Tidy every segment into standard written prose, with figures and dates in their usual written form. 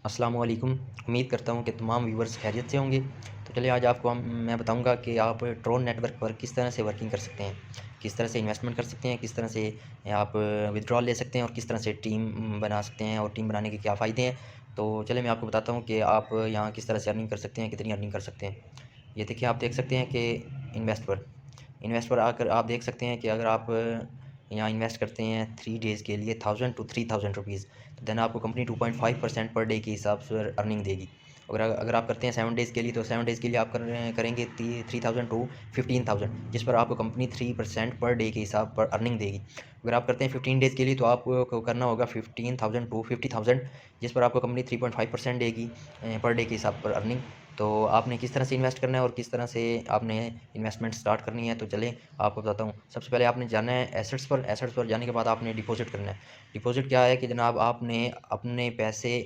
अस्सलाम वालेकुम। उम्मीद करता हूँ कि तमाम व्यूवर्स खैरियत से होंगे। तो चलिए आज आपको मैं बताऊँगा कि आप ट्रोन नेटवर्क पर किस तरह से वर्किंग कर सकते हैं, किस तरह से इन्वेस्टमेंट कर सकते हैं, किस तरह से आप विथड्रॉल ले सकते हैं और किस तरह से टीम बना सकते हैं और टीम बनाने के क्या फ़ायदे हैं। तो चलिए मैं आपको बताता हूँ कि आप यहाँ किस तरह से अर्निंग कर सकते हैं, कितनी अर्निंग कर सकते हैं। ये देखिए आप देख सकते हैं कि इन्वेस्ट पर आकर आप देख सकते हैं कि अगर आप यहाँ इन्वेस्ट करते हैं 3 डेज़ के लिए 1000 टू 3000 रुपीज़, तो देन आपको कंपनी 2.5% पर डे के हिसाब से अर्निंग देगी। अगर अगर आप करते हैं 7 डेज़ के लिए, तो 7 डेज़ के लिए आप करेंगे 3000 टू 15000, जिस पर आपको कंपनी 3% पर डे के हिसाब पर अर्निंग देगी। अगर आप करते हैं 15 डेज़ के लिए, तो आपको करना होगा 15000 टू 50000, जिस पर आपको कंपनी 3.5% देगी पर डे के हिसाब पर अर्निंग। तो आपने किस तरह से इन्वेस्ट करना है और किस तरह से आपने इन्वेस्टमेंट स्टार्ट करनी है, तो चलें आपको बताता हूँ। सबसे पहले आपने जाना है एसेट्स पर जाने के बाद आपने डिपॉज़िट करना है। डिपॉज़िट क्या है कि जनाब आपने अपने पैसे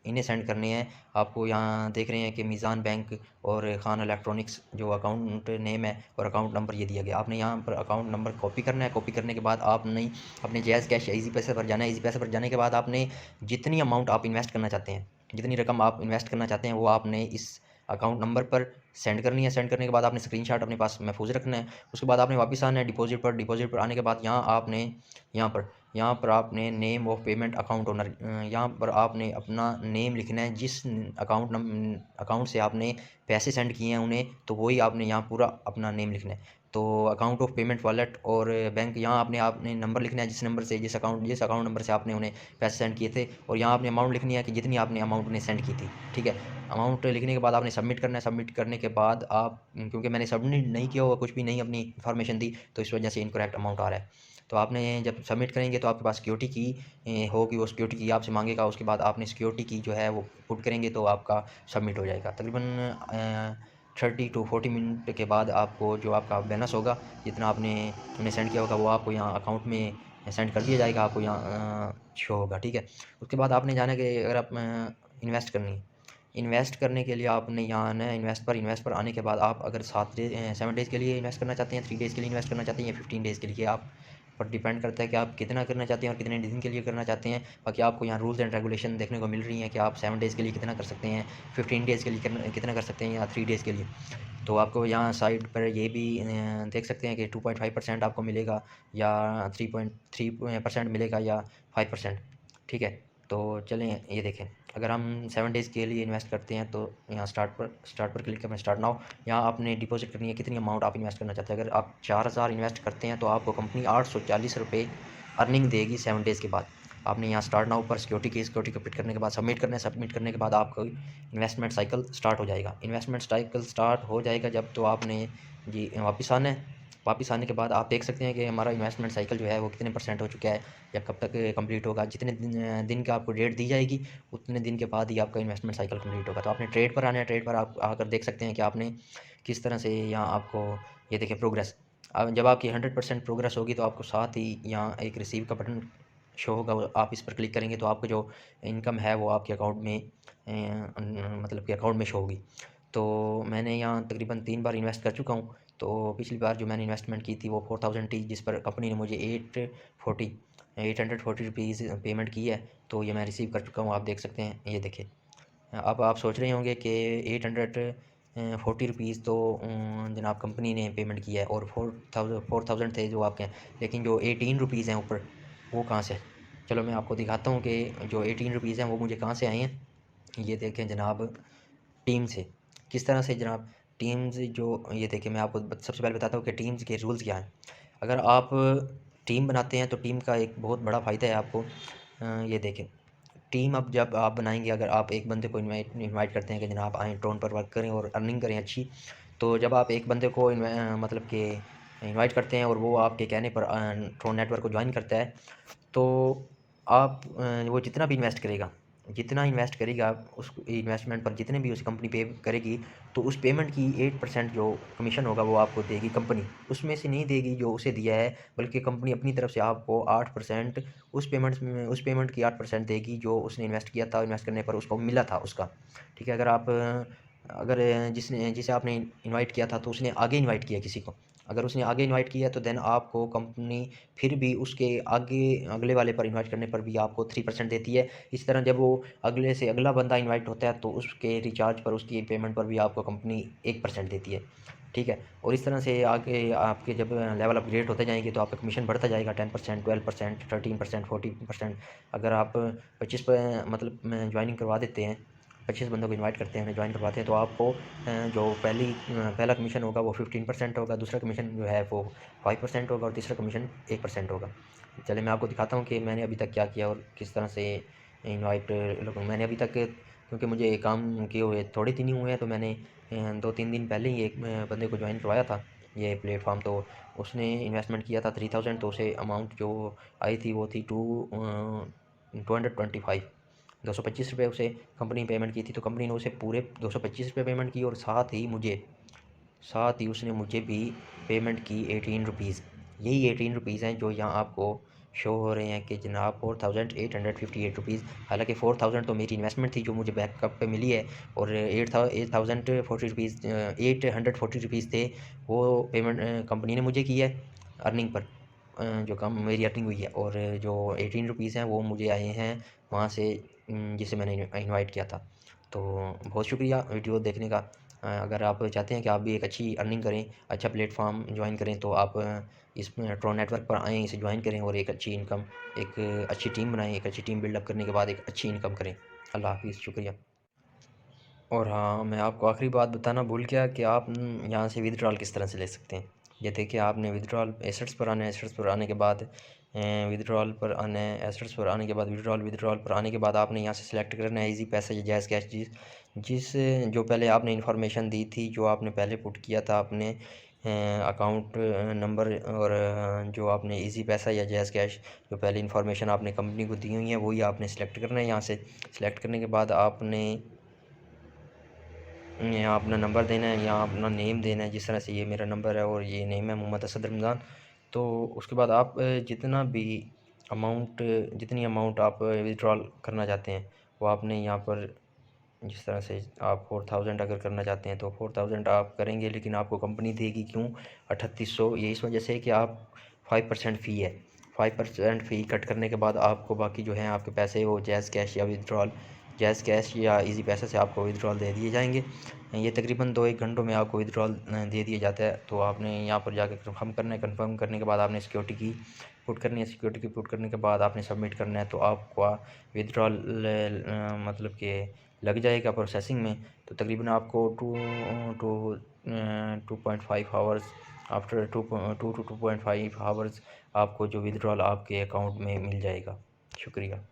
इन्हें सेंड करने हैं। आपको यहाँ देख रहे हैं कि मीज़ान बैंक और खान इलेक्ट्रॉनिक्स जो अकाउंट नेम है और अकाउंट नंबर ये दिया गया। आपने यहाँ पर अकाउंट नंबर कॉपी करना है। कॉपी करने के बाद आपने अपने जैज़ कैश या ईज़ी पैसे पर जाना है। ईज़ी पैसे पर जाने के बाद आपने जितनी अमाउंट आप इन्वेस्ट करना चाहते हैं, जितनी रकम आप इन्वेस्ट करना चाहते हैं, वो आपने इस अकाउंट नंबर पर सेंड करनी है। सेंड करने के बाद आपने स्क्रीनशॉट अपने पास महफूज़ रखना है। उसके बाद आपने वापस आना है डिपॉज़िट पर आने के बाद यहाँ पर आपने name of payment account owner, यहाँ पर आपने अपना नेम लिखना है। जिस अकाउंट से आपने पैसे सेंड किए हैं उन्हें, तो वही आपने यहाँ पूरा अपना नेम लिखना है। तो अकाउंट ऑफ़ पेमेंट वॉलेट और बैंक, यहाँ आपने आपने नंबर लिखना है जिस अकाउंट नंबर से आपने उन्हें पैसे सेंड किए थे, और यहाँ आपने अमाउंट लिखनी है कि जितनी आपने अमाउंट उन्हें सेंड की थी। ठीक है? अमाउंट लिखने के बाद आपने सबमिट करना है। सबमिट करने के बाद आप, क्योंकि मैंने सबमिट नहीं किया हुआ, कुछ भी नहीं अपनी इन्फॉर्मेशन दी, तो इस वजह से इनकरेक्ट अमाउंट आ रहा है। तो आपने जब सबमिट करेंगे तो आपके पास सिक्योरिटी की होगी, वो सिक्योरिटी की आपसे मांगेगा। उसके बाद आपने सिक्योरिटी की जो है वो पुट करेंगे तो आपका सबमिट हो जाएगा। तकरीबन 30 टू 40 मिनट के बाद आपको जो आपका बैलेंस होगा, जितना आपने उन्हें सेंड किया होगा, वो आपको यहाँ अकाउंट में सेंड कर दिया जाएगा। आपको यहाँ शो होगा। ठीक है? उसके बाद आपने जाना कि अगर आप इन्वेस्ट करनी है, इन्वेस्ट करने के लिए आपने यहाँ आना है इन्वेस्ट पर आने के बाद आप अगर 7 डेज़ के लिए इन्वेस्ट करना चाहते हैं, 3 डेज़ के लिए इन्वेस्ट करना चाहते हैं या 15 डेज़ के लिए, आप पर डिपेंड करता है कि आप कितना करना चाहते हैं और कितने दिन के लिए करना चाहते हैं। बाकी आपको यहाँ रूल्स एंड रेगुलेशन देखने को मिल रही हैं कि आप 7 डेज़ के लिए कितना कर सकते हैं, 15 डेज़ के लिए कितना कर सकते हैं या 3 डेज़ के लिए। तो आपको यहाँ साइड पर ये भी देख सकते हैं कि 2.5% आपको मिलेगा या 3.3% मिलेगा या 5%। ठीक है? तो चलें ये देखें, अगर हम 7 डेज़ के लिए इन्वेस्ट करते हैं, तो यहाँ स्टार्ट पर क्लिक करें, स्टार्ट नाउ। यहाँ आपने डिपॉज़िट करनी है, कितनी अमाउंट आप इन्वेस्ट करना चाहते हैं। अगर आप 4000 इन्वेस्ट करते हैं, तो आपको कंपनी 840 रुपये अर्निंग देगी 7 डेज़ के बाद। आपने यहाँ स्टार्ट नाउ पर सिक्योरिटी कंप्लीट करने के बाद सबमिट करना है। सबमिट करने के बाद आपका इन्वेस्टमेंट साइकिल स्टार्ट हो जाएगा। इन्वेस्टमेंट साइकिल स्टार्ट हो जाएगा जब, तो आपने जी वापस आना है। वापस आने के बाद आप देख सकते हैं कि हमारा इन्वेस्टमेंट साइकिल जो है वो कितने % हो चुका है या कब तक कंप्लीट होगा। जितने दिन का आपको डेट दी जाएगी, उतने दिन के बाद ही आपका इन्वेस्टमेंट साइकिल कंप्लीट होगा। तो आपने ट्रेड पर आना है। ट्रेड पर आप आकर देख सकते हैं कि आपने किस तरह से यहाँ आपको ये देखिए प्रोग्रेस। अब जब आपकी 100% प्रोग्रेस होगी, तो आपको साथ ही यहाँ एक रिसीव का बटन शो होगा। आप इस पर क्लिक करेंगे तो आपको जो इनकम है वो आपके अकाउंट में मतलब कि अकाउंट में शो होगी। तो मैंने यहाँ तकरीबन 3 बार इन्वेस्ट कर चुका हूँ। तो पिछली बार जो मैंने इन्वेस्टमेंट की थी वो 4000 थी, जिस पर कंपनी ने मुझे 840 रुपीज़ पेमेंट की है। तो ये मैं रिसीव कर चुका हूँ, आप देख सकते हैं, ये देखिए। अब आप सोच रहे होंगे कि 840 रुपीज़ तो जनाब कंपनी ने पेमेंट किया है और 4000 थे जो आपके हैं, लेकिन जो 18 रुपीज़ हैं ऊपर, वो कहाँ से? चलो मैं आपको दिखाता हूँ कि जो 18 रुपीज़ हैं वो मुझे कहाँ से आए हैं। ये देखें जनाब, टीम से। किस तरह से जनाब, टीम्स जो ये देखिए, मैं आपको सबसे पहले बताता हूँ कि टीम्स के रूल्स क्या हैं। अगर आप टीम बनाते हैं, तो टीम का एक बहुत बड़ा फ़ायदा है आपको। ये देखें, टीम अब जब आप बनाएँगे, अगर आप एक बंदे को इनवाइट करते हैं कि जनाब आएँ ड्रोन पर वर्क करें और अर्निंग करें अच्छी, तो जब आप एक बंदे को मतलब कि इनवाइट करते हैं और वो आपके कहने पर ड्रोन नेटवर्क को जॉइन करता है, तो आप वो जितना इन्वेस्ट करेगा, उस इन्वेस्टमेंट पर जितने भी उस कंपनी पे करेगी, तो उस पेमेंट की 8% जो कमीशन होगा वो आपको देगी कंपनी। उसमें से नहीं देगी जो उसे दिया है, बल्कि कंपनी अपनी तरफ से आपको 8% उस पेमेंट की 8% देगी जो उसने इन्वेस्ट किया था, इन्वेस्ट करने पर उसको मिला था उसका। ठीक है? अगर जिसे आपने इनवाइट किया था, तो उसने आगे इनवाइट किया किसी को, अगर उसने आगे इनवाइट किया तो देन आपको कंपनी फिर भी उसके आगे अगले वाले पर इनवाइट करने पर भी आपको 3% देती है। इस तरह जब वो अगले से अगला बंदा इनवाइट होता है तो उसके रिचार्ज पर, उसकी पेमेंट पर भी आपको कंपनी 1% देती है, ठीक है। और इस तरह से आगे आपके जब लेवल अपग्रेड होते जाएंगे तो आपका कमीशन बढ़ता जाएगा, 10%, 12%, 13%, 14%। अगर आप 25 मतलब ज्वाइनिंग करवा देते हैं, 25 बंदों को इनवाइट करते हैं, उन्हें ज्वाइन करवाते हैं, तो आपको जो पहला कमीशन होगा वो 15% होगा, दूसरा कमीशन जो है वो 5% होगा और तीसरा कमीशन 1% होगा। चलिए मैं आपको दिखाता हूँ कि मैंने अभी तक क्या किया और किस तरह से इनवाइट लोगों, मैंने अभी तक, क्योंकि मुझे काम किए हुए थोड़े दिन ही हुए हैं, तो मैंने 2-3 दिन पहले ही एक बंदे को ज्वाइन करवाया था ये प्लेटफॉर्म। तो उसने इन्वेस्टमेंट किया था 3000, तो उसे अमाउंट जो आई थी वो थी 225, 225 रुपये उसे कंपनी पेमेंट की थी। तो कंपनी ने उसे पूरे 225 रुपये पेमेंट की और साथ ही उसने मुझे भी पेमेंट की 18 रुपीज़। यही 18 रुपीज़ हैं जो यहाँ आपको शो हो रहे हैं कि जनाब 4858 रुपीज़। हालांकि 4000 तो मेरी इन्वेस्टमेंट थी जो मुझे बैकअप पे मिली है, और 8040 रुपीज़ 840 रुपीज़ थे वो पेमेंट कंपनी ने मुझे की है अर्निंग पर, जो कम मेरी अर्निंग हुई है। और जो 18 रुपीज़ हैं वो मुझे आए हैं वहाँ से, जिसे मैंने इनवाइट किया था। तो बहुत शुक्रिया वीडियो देखने का। अगर आप चाहते हैं कि आप भी एक अच्छी अर्निंग करें, अच्छा प्लेटफॉर्म ज्वाइन करें, तो आप इस ट्रोन नेटवर्क पर आएँ, इसे ज्वाइन करें और एक अच्छी इनकम, एक अच्छी टीम बनाएं, एक अच्छी टीम बिल्डअप करने के बाद एक अच्छी इनकम करें। अल्लाह हाफिज़, शुक्रिया। और हाँ, मैं आपको आखिरी बात बताना भूल गया कि आप यहाँ से विदड्रॉल किस तरह से ले सकते हैं। ये देखिए, आपने विदड्रॉल एसेट्स पर आना है, एसेट्स पर आने के बाद विदड्रॉल पर आना है, एसेट्स पर आने के बाद विदड्रॉल पर आने के बाद आपने यहाँ से सिलेक्ट करना है इजी पैसा या जैज़ कैश। जिस जो पहले आपने इन्फॉर्मेशन दी थी, जो आपने पहले पुट किया था अपने अकाउंट नंबर, और जो आपने इजी पैसा या जैज़ कैश जो पहले इन्फॉर्मेशन आपने कंपनी को दी हुई है वही आपने सेलेक्ट करना है। यहाँ से सिलेक्ट करने के बाद आपने यहाँ अपना नंबर देना है, यहाँ अपना नेम देना है, जिस तरह से ये मेरा नंबर है और ये नेम है मोहम्मद असद रमज़ान। तो उसके बाद आप जितनी अमाउंट आप विड्रॉल करना चाहते हैं वो आपने यहाँ पर, जिस तरह से आप 4000 अगर करना चाहते हैं तो 4000 आप करेंगे, लेकिन आपको कंपनी देगी क्यों 3800? ये इस वजह से कि आप 5% फ़ी है, 5% फ़ी कट करने के बाद आपको बाकी जो है आपके पैसे वो जैज़ कैश या इजी पैसा से आपको विड्रॉल दे दिए जाएंगे। ये तकरीबन 2-1 घंटों में आपको विड्रॉल दे दिया जाता है। तो आपने यहाँ पर जाकर कंफर्म करना है, कंफर्म करने के बाद आपने सिक्योरिटी की पुट करनी है, सिक्योरिटी की पुट करने के बाद आपने सबमिट करना है, तो आपका विड्रॉल मतलब कि लग जाएगा प्रोसेसिंग में। तो तकरीबन आपको 2.5 आवर्स, आफ्टर 2 to 2.5 आवर्स आपको जो विड्रॉल आपके अकाउंट में मिल जाएगा। शुक्रिया।